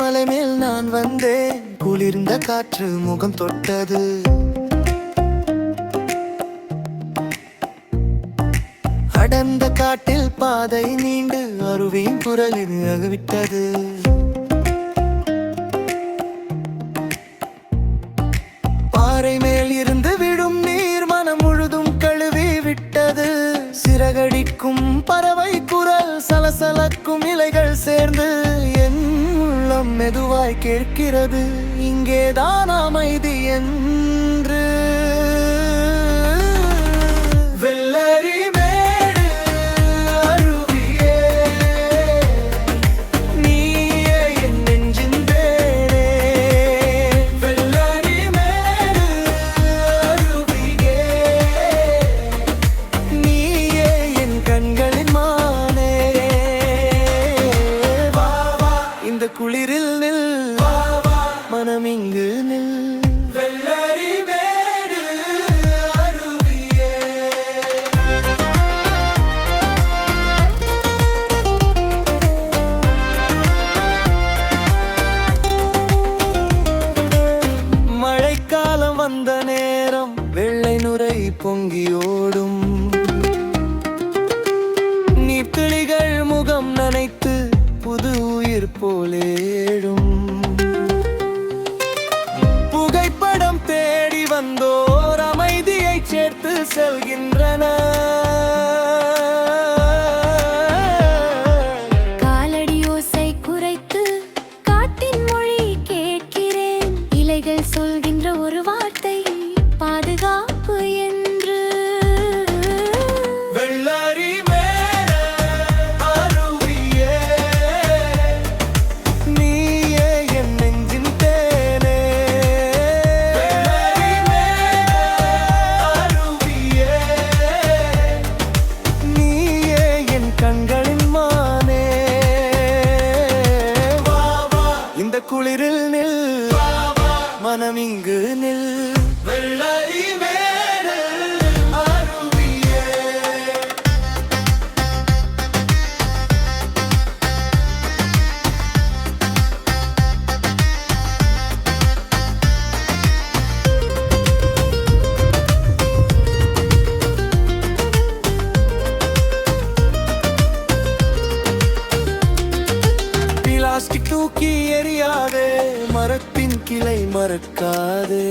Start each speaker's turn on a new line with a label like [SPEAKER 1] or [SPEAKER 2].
[SPEAKER 1] மலை மேல் நான் வந்தேன், குளிர்ந்த காற்று முகம் தொட்டது. அடர்ந்த காட்டில் பாதை நீண்டு அருவியின் குரலில் அகவிட்டது. பாறை மேல் இருந்து விடும் நீர் மனம் முழுதும் கழுவி விட்டது. சிறகடிக்கும் பறவை குரல், சலசலக்கும் இலைகள் சேர்ந்து என் உள்ளம் மெதுவாய் கேட்கிறது, இங்கேதான் அமைதி என்று. வெள்ளரி மேடு அருவியே, நீயே என் நெஞ்சின் தேனே. வெள்ளரி மேடு அருவியே, நீயே என் கண்களின் மானே. வா வா இந்த குளிரில் நில், வா வா மனம் இங்கு நில். வெள்ளரி மேடு அருவியே. மழைக்காலம் வந்த நேரம், வெள்ளை நுரை பொங்கி ஓடும். நீர்த்துளிகள் முகம் நனைத்து புது உயிர் போலேடும். புகைப்படம் தேடி வந்தோர் அமைதியை சேர்த்து செல்கின்றன.
[SPEAKER 2] காலடி ஓசை குறைத்து காட்டின் மொழி கேட்கிறேன். இலைகள் சொல்கின்ற ஒரு வார்த்தை, பாதுகாப்பு என்று.
[SPEAKER 1] வெள்ளரி மேட அருவியே, நீயே என் நெஞ்சின் தேனே. வெள்ளரி மேட அருவியே, நீயே என் கண்களின் மானே. வா வா இந்த குளிரில் நில், வா வா மனம் இங்கு நில். வெள்ளரி மேடு அருவியே. பிளாஸ்டிக் தூக்கி எறியாதே, மரத்தின் கிளை மறக்காதே.